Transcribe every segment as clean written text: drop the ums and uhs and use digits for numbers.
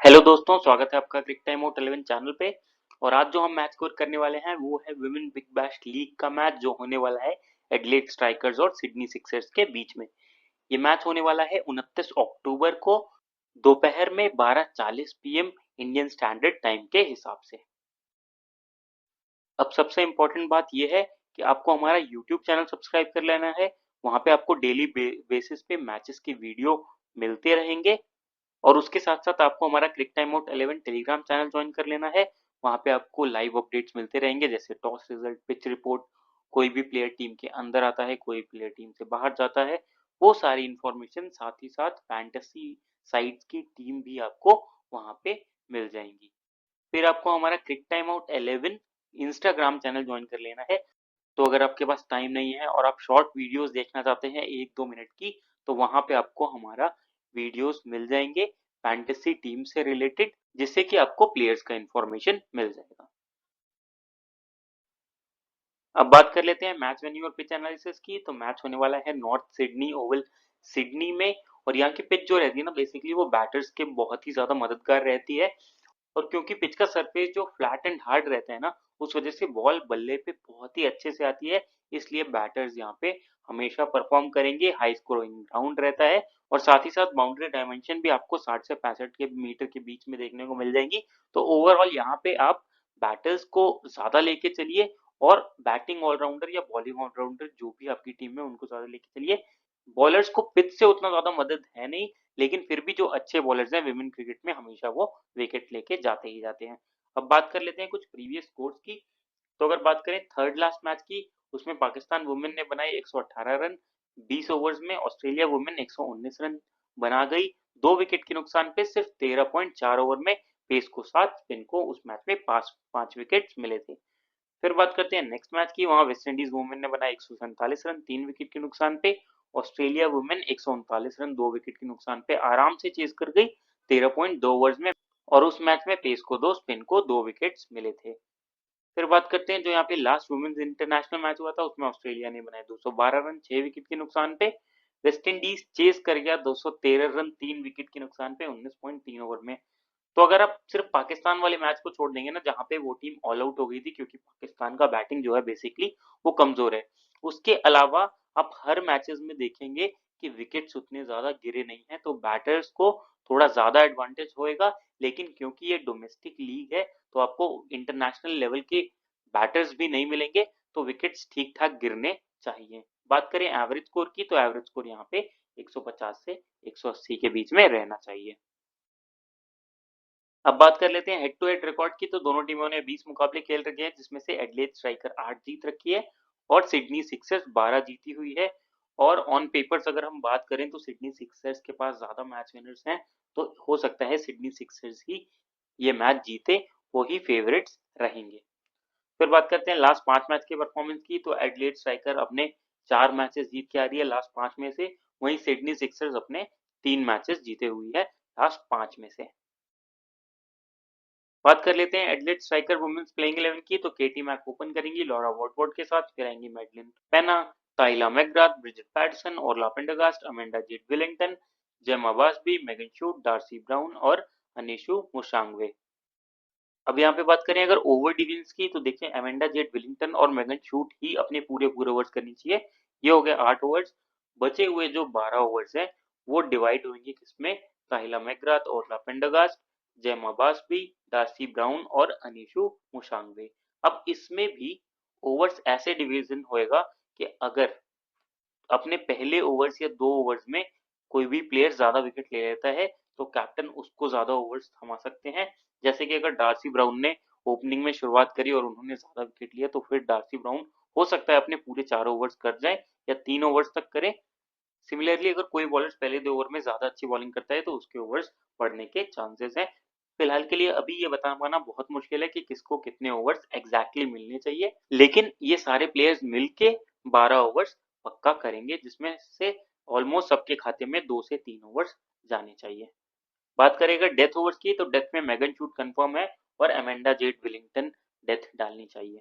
Hello दोस्तों, स्वागत है आपका क्रिक टाइम आउट 11 चैनल पे। और आज जो हम मैच कवर करने वाले हैं वो है विमेन बिग बैश लीग का मैच जो होने वाला है एडिलेड स्ट्राइकर्स और सिडनी सिक्सर्स के बीच में। ये मैच होने वाला है 29 अक्टूबर को दोपहर में 12:40 पीएम इंडियन स्टैंडर्ड टाइम के हिसाब से। अब सबसे इम्पोर्टेंट बात यह है कि आपको हमारा यूट्यूब चैनल सब्सक्राइब कर लेना है। वहां पे आपको डेली बेसिस पे मैचेस की वीडियो मिलते रहेंगे। और उसके साथ साथ आपको हमारा Cric Time Out 11 Telegram channel join कर लेना है। वहां पे आपको लाइव अपडेट्स मिलते रहेंगे, जैसे टॉस रिजल्ट, पिच रिपोर्ट, कोई भी प्लेयर टीम के अंदर आता है, कोई प्लेयर टीम से बाहर जाता है, वो सारी इंफॉर्मेशन, साथ ही साथ फैंटेसी साइट्स की टीम भी आपको वहां पे मिल जाएंगी। फिर आपको हमारा Cric Time Out 11 Instagram channel join कर लेना है। तो अगर आपके पास टाइम नहीं है और आप शॉर्ट वीडियोस देखना चाहते हैं 1-2 मिनट की, तो वहां पे आपको हमारा वीडियोस मिल जाएंगे फैंटेसी टीम से रिलेटेड, जिससे कि आपको प्लेयर्स का इंफॉर्मेशन मिल जाएगा। अब बात कर लेते हैं मैच वेन्यू और पिच एनालिसिस की। तो मैच होने वाला है नॉर्थ सिडनी ओवल सिडनी में। और यहाँ की पिच जो रहती है ना, बेसिकली वो बैटर्स के बहुत ही ज्यादा मददगार रहती है। और क्योंकि पिच का सरफेस जो फ्लैट एंड हार्ड रहता है ना, उस वजह से बॉल बल्ले पे बहुत ही अच्छे से आती है। इसलिए बैटर्स यहाँ पे हमेशा परफॉर्म करेंगे, हाई स्कोरिंग ग्राउंड रहता है। और साथ ही साथ बाउंड्री डायमेंशन भी आपको 60 से 65 के मीटर के बीच में देखने को मिल जाएंगी। तो ओवरऑल यहाँ पे आप बैटर्स को ज्यादा लेके चलिए, और बैटिंग ऑलराउंडर या बॉलिंग ऑलराउंडर जो भी आपकी टीम में, उनको ज्यादा लेके चलिए। बॉलर्स को पिच से उतना ज्यादा मदद है नहीं, लेकिन फिर भी जो अच्छे बॉलर्स हैं विमेन क्रिकेट में, हमेशा वो विकेट लेके जाते ही जाते हैं। अब बात कर लेते हैं कुछ प्रीवियस स्कोर्स की। तो अगर बात करें थर्ड लास्ट मैच की, उसमें पाकिस्तान वुमेन ने बनाए 118 रन 20 ओवर्स में। ऑस्ट्रेलिया वुमेन 119 रन बना गई 2 विकेट के नुकसान पे, सिर्फ 13.4 ओवर में। पेस को 7, स्पिन को उस मैच में 5 विकेट मिले थे। फिर बात करते हैं नेक्स्ट मैच की। वहां वेस्ट इंडीज वुमेन ने बनाए 147 रन 3 विकेट के नुकसान पे। ऑस्ट्रेलिया वुमेन 139 रन 2 विकेट के नुकसान पे आराम से चेज कर गई 13.2 ओवर्स में। और उस मैच में पेस को 2, स्पिन को 2 विकेट्स मिले थे। फिर बात करते हैं जो यहाँ पे लास्ट वुमेन्स इंटरनेशनल मैच हुआ था, उसमें ऑस्ट्रेलिया ने बनाए 212 रन 6 विकेट के नुकसान पे। वेस्ट इंडीज चेस कर गया 213 रन 3 विकेट के नुकसान पे 19.3 ओवर में। तो अगर आप सिर्फ पाकिस्तान वाले मैच को छोड़ देंगे ना, जहां पे वो टीम ऑल आउट हो गई थी, क्योंकि पाकिस्तान का बैटिंग जो है बेसिकली वो कमजोर है। उसके अलावा आप हर मैचेस में देखेंगे कि विकेट्स उतने ज्यादा गिरे नहीं है, तो बैटर्स को थोड़ा ज्यादा एडवांटेज होएगा। लेकिन क्योंकि ये डोमेस्टिक लीग है, तो आपको इंटरनेशनल लेवल के बैटर्स भी नहीं मिलेंगे, तो विकेट्स ठीक ठाक गिरने चाहिए। बात करें एवरेज स्कोर की, तो एवरेज स्कोर यहाँ पे 150 से 180 के बीच में रहना चाहिए। अब बात कर लेते हैं हेड टू हेड रिकॉर्ड की। तो दोनों टीमों ने 20 मुकाबले खेल रखे हैं, जिसमें से एडिलेड स्ट्राइकर 8 जीत रखी है और सिडनी सिक्सर्स 12 जीती हुई है। और ऑन पेपर्स अगर हम बात करें तो सिडनी सिक्सर्स के पास ज्यादा मैच विनर्स हैं, तो हो सकता है सिडनी सिक्सर्स ही ये मैच जीते, वो ही फेवरेट्स रहेंगे। फिर बात करते हैं लास्ट 5 मैच के परफॉर्मेंस की। तो एडिलेड स्ट्राइकर अपने 4 मैचेस जीत के आ रही है लास्ट 5 में से, वहीं सिडनी सिक्सर्स अपने 3 मैचेस जीते हुई है लास्ट 5 में से। बात कर लेते हैं एडिलेड स्ट्राइकर वुमेन्स प्लेइंग 11 की। तो केटी मैक ओपन करेंगी लॉरा वॉटफोर्ड के साथ, फिर आएंगी मैडलिन पेना, टाइला मैकग्राथ, ब्रिजिट पैटसन, और लापेंडरगास्ट, अमेंडा जेट विलिंगटन, जेमा बासबी, मेगन शूट, डार्सी ब्राउन और अनिशु मुशांगवे। अब यहाँ पे बात करें अगर ओवर डिवीजन की, तो देखिए अमेंडा जेट विलिंगटन और मेगन शूट ही अपने पूरे पूरे ओवर्स करनी चाहिए। ये हो गए 8 ओवर्स। बचे हुए जो 12 ओवर्स हैं, वो डिवाइड होंगे किसमें, ताहिला मैकग्राथ और लापेंडरगास्ट, जेमा बासबी, डार्सी ब्राउन और अनिशु मुशांगवे। अब इसमें भी ओवर्स ऐसे डिवीजन होएगा कि अगर अपने पहले ओवर्स या 2 ओवर्स में कोई भी प्लेयर ज्यादा विकेट ले लेता है, तो कैप्टन उसको ज्यादा ओवर्स थमा सकते हैं। जैसे कि अगर डार्सी ब्राउन ने ओपनिंग में शुरुआत करी और उन्होंने ज्यादा विकेट लिया, तो फिर डार्सी ब्राउन हो सकता है अपने पूरे 4 ओवर्स कर जाए या 3 ओवर्स तक करे। सिमिलरली अगर कोई बॉलर पहले 2 ओवर में ज्यादा अच्छी बॉलिंग करता है, तो उसके ओवर्स बढ़ने के चांसेस हैं। फिलहाल के लिए अभी ये बता पाना बहुत मुश्किल है कि किसको कितने ओवर्स एग्जैक्टली मिलने चाहिए, लेकिन ये सारे प्लेयर्स मिलके 12 ओवर्स पक्का करेंगे, जिसमें से ऑलमोस्ट सबके खाते में 2 से 3 ओवर्स जाने चाहिए। बात करेगा डेथ ओवर्स की, तो डेथ में मैगन शूट कंफर्म है और अमेंडा जेट विलिंगटन डेथ डालनी चाहिए।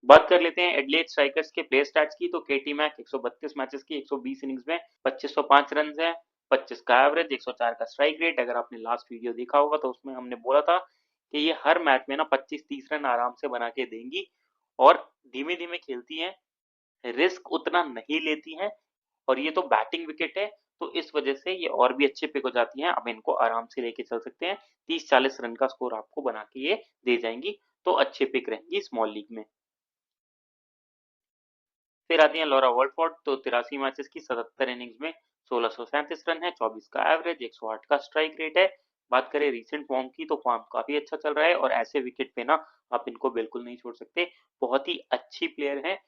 बात कर लेते हैं एडिलेड स्ट्राइकर्स के प्लेयर स्टैट्स की। तो केटी मैक 132 मैचेस की 120 इनिंग्स में 2505 रन है। 25 का एवरेज, 104 का स्ट्राइक रेट। अगर आपने लास्ट वीडियो देखा होगा तो उसमें हमने बोला था कि ये हर मैच में ना 25-30 रन आराम से बना के देंगी और धीमे-धीमे खेलती हैं, रिस्क उतना नहीं लेती हैं और ये तो बैटिंग विकेट है, तो इस वजह से ये और भी अच्छे पिक हो जाती हैं। आप इनको आराम से लेके चल सकते हैं। 30-40 रन का स्कोर आपको बना के ये दे जाएंगी, तो अच्छे पिक रहेंगी स्मॉल लीग में। फिर आती हैं लॉरा वोल्फोर्ड, तो 83 मैचेस की 77 इनिंग्स में 1637 रन है, 24 का एवरेज, 108 का स्ट्राइक रेट है। बात करें रीसेंट फॉर्म की तो फॉर्म काफी अच्छा चल रहा है और ऐसे विकेट पे ना आप इनको बिल्कुल नहीं छोड़ सकते। बहुत ही अच्छी प्लेयर है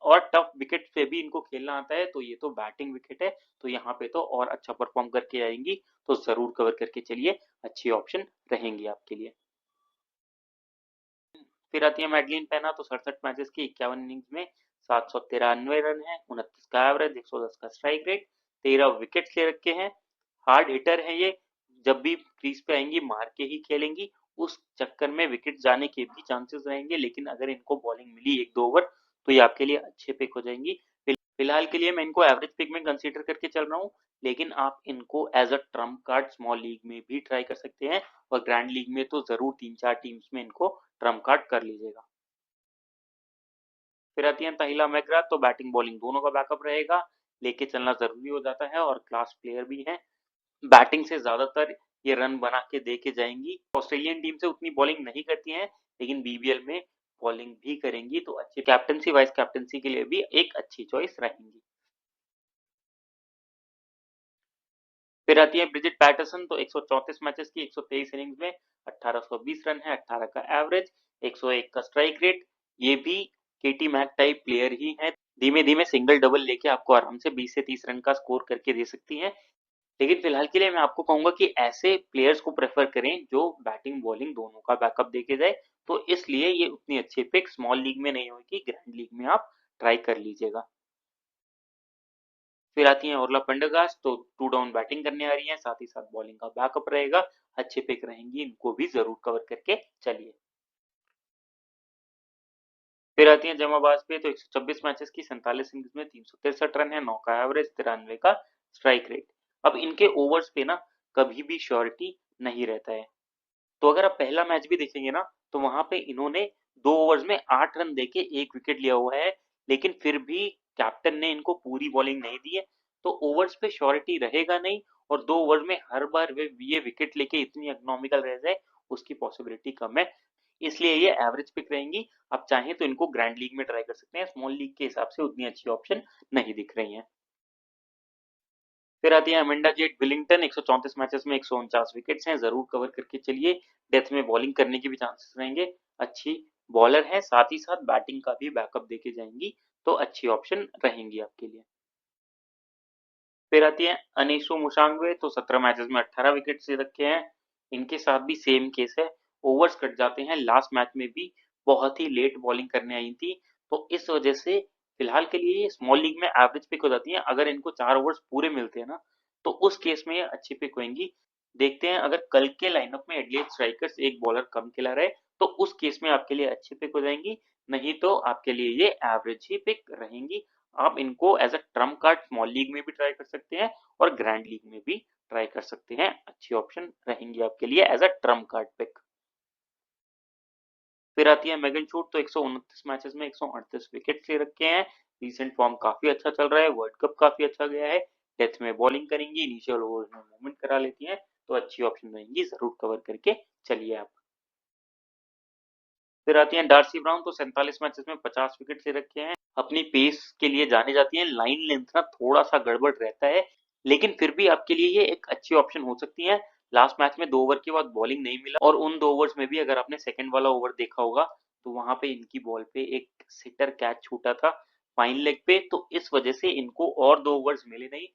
और टफ विकेट पे भी इनको खेलना आता है, तो ये तो बैटिंग विकेट है, तो यहाँ पे तो और अच्छा परफॉर्म करके आएंगी, तो जरूर कवर करके चलिए, अच्छी ऑप्शन रहेंगी आपके लिए। फिर आती है मैडलिन पेना, तो 67 मैचेस की 51 इनिंग्स में 793 रन है, 29 का एवरेज, 110 का स्ट्राइक रेट, 13 विकेट ले रखे हैं। हार्ड हिटर है ये, जब भी क्रीज पे आएंगी मार के ही खेलेंगी, उस चक्कर में विकेट जाने के भी चांसेस रहेंगे, लेकिन अगर इनको बॉलिंग मिली 1-2 ओवर तो ये आपके लिए अच्छे पिक हो जाएंगी। फिलहाल के लिए मैं इनको एवरेज पिक में कंसीडर करके चल रहा हूँ, लेकिन आप इनको as a trump card small league में भी ट्राई कर सकते हैं और ग्रैंड लीग में तो जरूर 3-4 टीम्स में इनको ट्रम्प कार्ड कर लीजिएगा। फिर आती है तहिला मैकग्राथ, तो बैटिंग बॉलिंग दोनों का बैकअप रहेगा, लेके चलना जरूरी हो जाता है और क्लास प्लेयर भी है। बैटिंग से ज्यादातर ये रन बना के दे के जाएंगी। ऑस्ट्रेलियन टीम से उतनी बॉलिंग नहीं करती हैं, लेकिन बीबीएल में बॉलिंग भी करेंगी, तो अच्छी कैप्टनसी वाइस कैप्टनसी के लिए भी एक अच्छी चॉइस रहेंगी। फिर आती है ब्रिजिट पैटरसन, तो 134 मैचेस की 123 इनिंग्स में 1820 रन है, 18 का एवरेज, 101 का स्ट्राइक रेट। ये भी केटी मैक टाइप प्लेयर ही है, धीमे धीमे सिंगल डबल लेके आपको आराम से 20 से 30 रन का स्कोर करके दे सकती हैं। लेकिन फिलहाल के लिए मैं आपको कहूंगा कि ऐसे प्लेयर्स को प्रेफर करें जो बैटिंग बॉलिंग दोनों का बैकअप देके जाए, तो इसलिए ये उतनी अच्छी पिक स्मॉल लीग में नहीं होगी, ग्रैंड लीग में आप ट्राई कर लीजिएगा। फिर आती हैं ओरला पेंडरगास्ट, तो 2 डाउन बैटिंग करने आ रही हैं, साथ ही साथ बॉलिंग का बैकअप रहेगा, अच्छे पिक रहेंगी, इनको भी जरूर कवर करके चलिए। फिर आती हैं जमा बाजपेयी, तो 126 मैचेस की 47 इनिंग्स में 363 रन है, 9 का एवरेज, 93 का स्ट्राइक रेट। अब इनके ओवर्स पे ना कभी भी श्योरिटी नहीं रहता है, तो अगर आप पहला मैच भी देखेंगे ना तो वहां पे इन्होंने 2 ओवर्स में 8 रन देके एक विकेट लिया हुआ है, लेकिन फिर भी कैप्टन ने इनको पूरी बॉलिंग नहीं दी है, तो ओवर्स पे श्योरिटी रहेगा नहीं और 2 ओवर में हर बार वे ये विकेट लेके इतनी इकोनॉमिकल रह जाए उसकी पॉसिबिलिटी कम है, इसलिए ये एवरेज पिक रहेंगी। आप चाहें तो इनको ग्रैंड लीग में ट्राई कर सकते हैं, स्मॉल लीग के हिसाब से उतनी अच्छी ऑप्शन नहीं दिख रही है। फिर आती है अमेंडा जेट विलिंगटन, 134 मैचेस में 149 विकेट्स हैं, जरूर कवर करके चलिए, डेथ में बॉलिंग करने के भी चांसेस रहेंगे, अच्छी बॉलर है, साथ ही साथ बैटिंग का भी बैकअप देके जाएंगी, तो अच्छी ऑप्शन रहेंगी आपके लिए। फिर आती है अनीसु मुशांगवे, तो 17 मैचेस में 18 विकेट से रखे हैं, इनके साथ भी सेम केस है, ओवर्स कट जाते हैं, लास्ट मैच में भी बहुत ही लेट बॉलिंग करने आई थी, तो इस वजह से फिलहाल के लिए स्मॉल लीग में एवरेज पिक हो जाती है। अगर इनको 4 ओवर्स पूरे मिलते हैं ना तो उस केस में ये अच्छी पिक होंगी। देखते हैं अगर कल के लाइनअप में एडलेड स्ट्राइकर्स एक बॉलर कम खिला रहे तो उस केस में आपके लिए अच्छी पिक हो जाएंगी, नहीं तो आपके लिए ये एवरेज ही पिक रहेंगी। आप इनको as a trump card small league में भी ट्राई कर सकते हैं और ग्रैंड लीग में भी ट्राई कर सकते हैं, अच्छी ऑप्शन रहेंगी आपके लिए as a trump card pick. फिर आती है मेगन शूट, तो 129 मैचेस में 138 विकेट ले रखे हैं, रिसेंट फॉर्म काफी अच्छा चल रहा है, वर्ल्ड कप काफी अच्छा गया है, डेथ में बॉलिंग करेंगी, इनिशियल ओवर्स में मूवमेंट करा लेती हैं, तो अच्छी ऑप्शन रहेंगी, जरूर कवर करके चलिए आप। फिर आती हैं डार्सी ब्राउन, तो 47 मैचेस में 50 विकेट ले रखे हैं, अपनी पेस के लिए जाने जाती हैं, लाइन लेंथ ना थोड़ा सा गड़बड़ रहता है, लेकिन फिर भी आपके लिए ये एक अच्छी ऑप्शन हो सकती है। लास्ट मैच में 2 ओवर के बाद बॉलिंग नहीं मिला और उन 2 ओवर्स में भी अगर आपने सेकंड वाला ओवर देखा होगा तो वहां पे इनकी बॉल पे एक सिटर कैच छूटा था फाइन लेग पे, तो इस वजह से इनको और 2 ओवर्स मिले नहीं।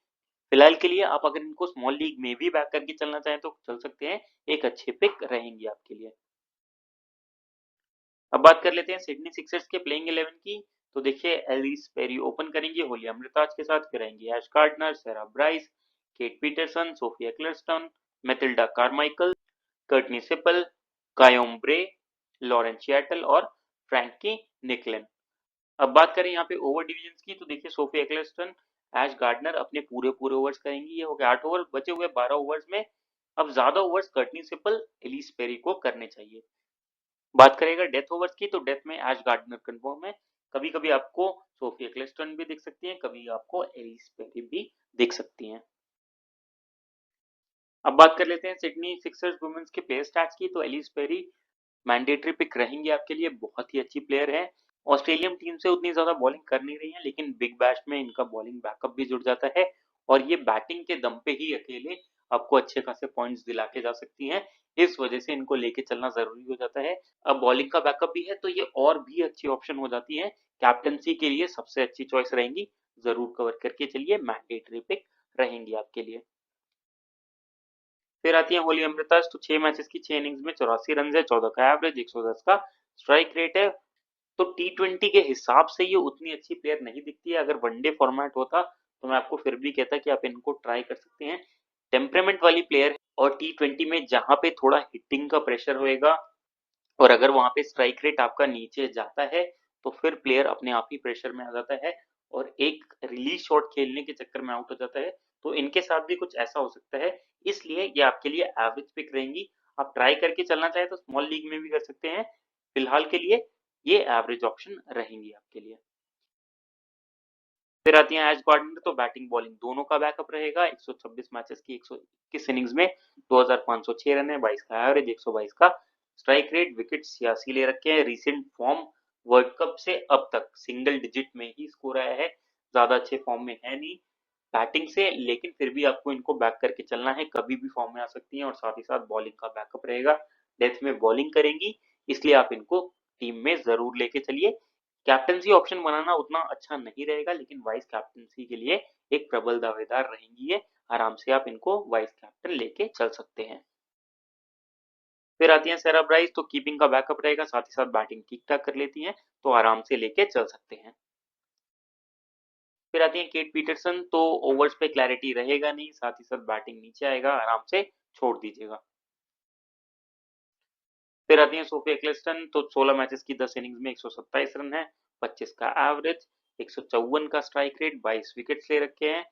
फिलहाल के लिए आप अगर इनको स्मॉल लीग में भी बैक करके चलना चाहें तो चल सकते हैं, एक अच्छे पिक रहेंगी आपके लिए। अब बात कर लेते हैं सिडनी सिक्सर्स के प्लेइंग 11 की, तो देखिए एलिस पेरी ओपन करेंगी होली अमृताज के साथ, फिर आएंगी Ash Gardner, Sarah Bryce, Kate Peterson, Sophia Clarston, Mathilda Carmichael, Courtney Sippel, Kayom Bray, Lauren chattel और फ्रैंकी निकलन। अब बात करें यहाँ पे ओवर डिवीजन की, तो देखिए सोफिया क्लर्स्टन ऐश गार्डनर अपने पूरे ओवर्स करेंगी। ये हो गए 8 ओवर, बचे हुए 12 ओवर्स में अब ज्यादा ओवर्स कर्टनी सिपल, एलिस पेरी को करने चाहिए। बात करेगा डेथ ओवर्स की, तो डेथ में ऐश गार्डनर कंफर्म है। कभी कभी आपको सोफी एक्लेस्टन भी दिख सकती है, कभी आपको एलिस पेरी भी दिख सकती हैं। अब बात कर लेते हैं सिडनी सिक्सर्स वुमेन्स के प्लेयर स्टैट्स की, तो एलिस पेरी मैंडेटरी पिक रहेंगी आपके लिए, बहुत ही अच्छी प्लेयर है। ऑस्ट्रेलियन टीम से उतनी ज्यादा बॉलिंग कर नहीं रही है, लेकिन बिग बैश में इनका बॉलिंग बैकअप भी जुड़ जाता है और ये बैटिंग के दम पे ही अकेले आपको अच्छे खासे पॉइंट्स दिला के जा सकती हैं। इस वजह से इनको लेके चलना जरूरी हो जाता है। अब बॉलिंग का बैकअप भी है, तो ये और भी अच्छी ऑप्शन हो जाती है। कैप्टनसी के लिए सबसे अच्छी चॉइस रहेंगी, जरूर कवर करके चलिए, मैंडेटरी पिक रहेंगी आपके लिए। फिर आती है होली अमृताज, तो 6 मैचेस की 6 इनिंग्स में 84 रन है, 14 का एवरेज, 110 का स्ट्राइक रेट है। तो T20 के हिसाब से ये उतनी अच्छी प्लेयर नहीं दिखती है। अगर वनडे फॉर्मेट होता तो मैं आपको फिर भी कहता कि आप इनको ट्राई कर सकते हैं। टेम्परामेंट वाली प्लेयर है और T20 में जहां पे थोड़ा हिटिंग का प्रेशर होएगा और अगर वहां पे स्ट्राइक रेट आपका नीचे जाता है तो फिर प्लेयर अपने आप ही प्रेशर में आ जाता है और एक रिलीज शॉट खेलने के चक्कर में आउट हो जाता है। तो इनके साथ भी कुछ ऐसा हो सकता है, इसलिए ये आपके लिए एवरेज पिक रहेंगी। आप ट्राई करके चलना चाहे तो स्मॉल लीग में भी कर सकते हैं, फिलहाल के लिए ये एवरेज ऑप्शन रहेंगी आपके लिए। फिर आती है एश गार्डनर, तो बैटिंग बॉलिंग दोनों का बैकअप रहेगा। 126 मैचेस की 121 इनिंग्स में 2506 रन है, 22 का एवरेज, 122 का स्ट्राइक रेट, विकेट 86 ले रखे हैं। रिसेंट फॉर्म वर्ल्ड कप से अब तक सिंगल डिजिट में ही स्कोर आया है, ज्यादा अच्छे फॉर्म में है नहीं बैटिंग से, लेकिन फिर भी आपको इनको बैक करके चलना है, कभी भी फॉर्म में आ सकती हैं और साथ ही साथ बॉलिंग का बैकअप रहेगा। डेथ में बॉलिंग करेंगी, इसलिए आप इनको टीम में जरूर लेके चलिए। कैप्टनसी ऑप्शन बनाना उतना अच्छा नहीं रहेगा, लेकिन वाइस कैप्टनसी के लिए एक प्रबल दावेदार रहेंगी ये, आराम से आप इनको वाइस कैप्टन लेके चल सकते हैं। फिर आती हैं सेरा ब्राइस, तो कीपिंग का बैकअप रहेगा, साथ ही साथ बैटिंग ठीक ठाक कर लेती हैं, तो आराम से लेके चल सकते हैं। फिर आती है केट पीटरसन, तो ओवर्स पे क्लैरिटी रहेगा नहीं, साथ ही साथ बैटिंग नीचे आएगा, आराम से छोड़ दीजिएगा। फिर आती है सोफी एक्लेस्टन, तो 16 मैचेस की 10 इनिंग्स में 127 रन है, 25 का एवरेज, 154 का स्ट्राइक रेट, 22 विकेट्स ले रखे हैं।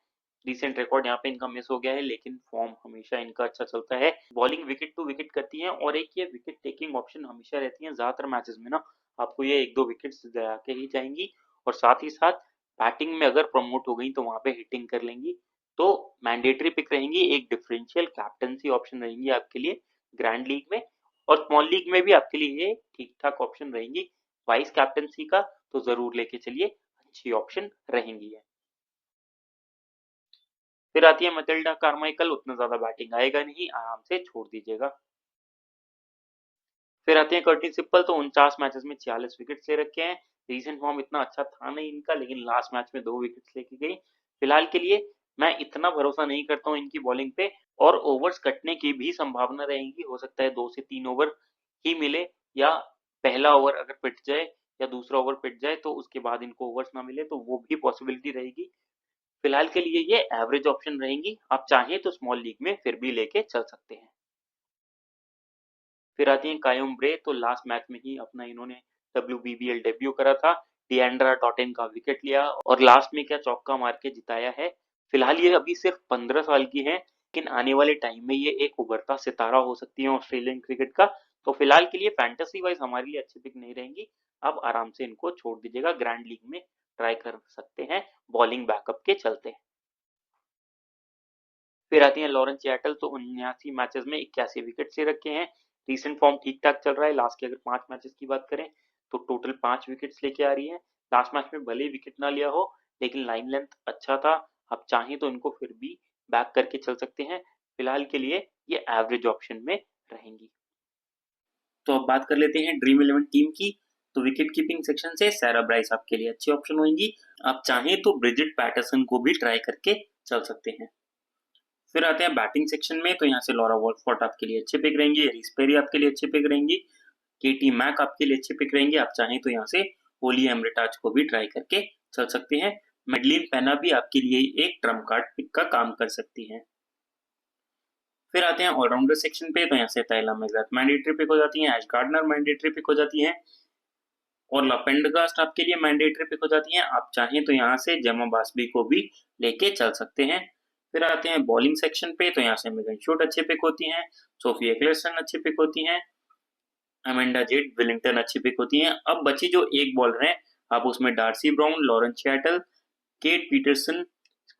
रिसेंट रिकॉर्ड यहाँ पे इनका मिस हो गया है, लेकिन फॉर्म हमेशा इनका अच्छा चलता है। बॉलिंग विकेट टू विकेट करती है और एक ये विकेट टेकिंग ऑप्शन हमेशा रहती है ज्यादातर मैचेस में ना, आपको ये एक दो विकेट्स दिला के ही जाएंगी और साथ ही साथ बैटिंग में अगर प्रमोट हो गई तो वहां पे हिटिंग कर लेंगी। तो मैंडेटरी पिक रहेंगी, एक डिफरेंशियल कैप्टनसी ऑप्शन रहेंगी आपके लिए ग्रैंड लीग में, और स्मॉल लीग में भी आपके लिए ये ठीक ठाक ऑप्शन रहेंगी। वाइस कैप्टनसी का तो जरूर लेके चलिए, अच्छी ऑप्शन रहेंगी है। फिर आती है मटिल्डा कार्माइकल, उतना ज्यादा बैटिंग आएगा नहीं, आराम से छोड़ दीजिएगा। फिर आते हैं कर्टिन सिप्पल, तो 49 मैचेस में 46 विकेट्स ले रखे हैं। रीसेंट फॉर्म इतना अच्छा था नहीं इनका, लेकिन लास्ट मैच में 2 विकेट्स लेके गई। फिलहाल के लिए मैं इतना भरोसा नहीं करता हूँ इनकी बॉलिंग पे, और ओवर्स कटने की भी संभावना रहेगी, हो सकता है 2 से 3 ओवर ही मिले, या पहला ओवर अगर पिट जाए या दूसरा ओवर पिट जाए तो उसके बाद इनको ओवर्स ना मिले, तो वो भी पॉसिबिलिटी रहेगी। फिलहाल के लिए ये एवरेज ऑप्शन रहेंगी, आप चाहें तो स्मॉल लीग में फिर भी लेके चल सकते हैं। फिर आती है कायम ब्रे, तो लास्ट मैच में ही अपना इन्होंने WBBL डेब्यू करा था, डिएंड्रा टॉटेन का विकेट लिया और लास्ट में क्या चौका मार के जिताया है। फिलहाल ये अभी सिर्फ 15 साल की है, लेकिन आने वाले टाइम में ये एक उभरता सितारा हो सकती है ऑस्ट्रेलियन क्रिकेट का। तो फिलहाल के लिए फैंटेसी वाइज हमारे लिए अच्छी पिक नहीं रहेंगी, अब आराम से इनको छोड़ दीजिएगा, ग्रैंड लीग में ट्राई कर सकते हैं बॉलिंग बैकअप के चलते। फिर आती है लॉरेंस चैटल, तो 79 मैचेस में 81 विकेट से रखे हैं। रिसेंट फॉर्म ठीक ठाक चल रहा है, लास्ट के अगर 5 मैचेस की बात करें तो टोटल 5 विकेट्स लेके आ रही है। लास्ट मैच में भले ही विकेट ना लिया हो, लेकिन लाइन लेंथ अच्छा था, आप चाहें तो इनको फिर भी बैक करके चल सकते हैं। फिलहाल के लिए ये एवरेज ऑप्शन में रहेंगी। तो अब बात कर लेते हैं ड्रीम 11 टीम की, तो विकेट कीपिंग सेक्शन से सैरा ब्राइस आपके लिए अच्छी ऑप्शन होंगी, आप चाहें तो ब्रिजिट पैटरसन को भी ट्राई करके चल सकते हैं। फिर आते हैं बैटिंग सेक्शन में, तो यहाँ से लॉरा वॉलफॉर्ट आपके लिए अच्छे पिक रहेंगी, एलिस पेरी आपके लिए अच्छे पिक रहेंगी, केटी मैक आपके लिए अच्छे पिक रहेंगे, आप चाहें तो यहाँ से होली एमरिटाज को भी ट्राई करके चल सकते हैं। मेडलिन पेना भी आपके लिए एक ट्रम्प कार्ड पिक का काम कर सकती है। फिर आते हैं ऑलराउंडर सेक्शन पे, तो यहाँ से ताइला मैकग्राथ मैंडेटरी पिक हो जाती है, एश गार्डनर मैंडेटरी पिक हो जाती है, और पेंडगास्ट आपके लिए मैंडेटरी पिक हो जाती है। आप चाहें तो यहाँ से जेमा बास्बी को भी लेके चल सकते हैं। फिर आते हैं बॉलिंग सेक्शन पे, तो यहाँ से मेगन शूट अच्छे पिक होती हैं, सोफी एक्लेसन अच्छी पिक होती हैं, अमेंडा जेड विलिंगटन अच्छी पिक होती हैं। अब बची जो एक बॉलर हैं, आप उसमें Darcie Brown, Lauren Cheatle, Kate Peterson,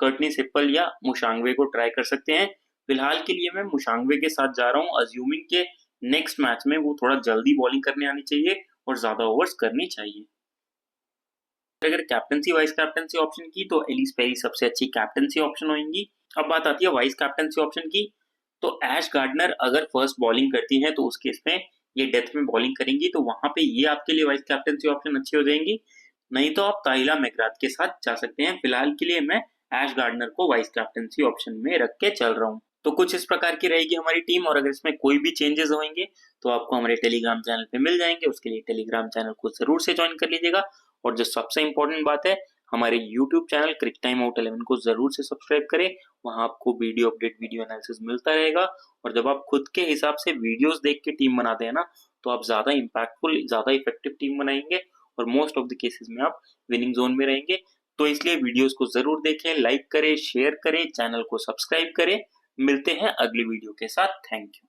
Courtney Sippel या मुशांगवे को ट्राई कर सकते हैं। फिलहाल के लिए मैं मुशांगवे के साथ जा रहा हूँ, अज्यूमिंग के नेक्स्ट मैच में वो थोड़ा जल्दी बॉलिंग करने आनी चाहिए और ज्यादा ओवर्स करनी चाहिए। अगर कैप्टनसी वाइस कैप्टनसी ऑप्शन की, तो एलिस पेरी सबसे अच्छी कैप्टनसी ऑप्शन होंगी। अब बात आती है वाइस कैप्टनसी ऑप्शन की, तो ऐश गार्डनर अगर फर्स्ट बॉलिंग करती हैं तो उस केस में ये डेथ में बॉलिंग करेंगी, तो वहां पे ये आपके लिए वाइस कैप्टनसी ऑप्शन अच्छी हो जाएंगी। नहीं तो आप ताहिला मैकग्राथ के साथ जा सकते हैं। फिलहाल के लिए मैं ऐश गार्डनर को वाइस कैप्टनसी ऑप्शन में रख के चल रहा हूँ। तो कुछ इस प्रकार की रहेगी हमारी टीम, और अगर इसमें कोई भी चेंजेस होंगे तो आपको हमारे टेलीग्राम चैनल पे मिल जाएंगे। उसके लिए टेलीग्राम चैनल को जरूर से ज्वाइन कर लीजिएगा। और जो सबसे इंपॉर्टेंट बात है, हमारे यूट्यूब चैनल क्रिक टाइम आउट 11 को जरूर से सब्सक्राइब करें। वहां आपको वीडियो अपडेट, वीडियो एनालिसिस मिलता रहेगा। और जब आप खुद के हिसाब से वीडियोस देख के टीम बनाते हैं ना, तो आप ज्यादा इंपैक्टफुल, ज्यादा इफेक्टिव टीम बनाएंगे और मोस्ट ऑफ द केसेस में आप विनिंग जोन में रहेंगे। तो इसलिए वीडियोस को जरूर देखें, लाइक करें, शेयर करें, चैनल को सब्सक्राइब करें। मिलते हैं अगली वीडियो के साथ। Thank you.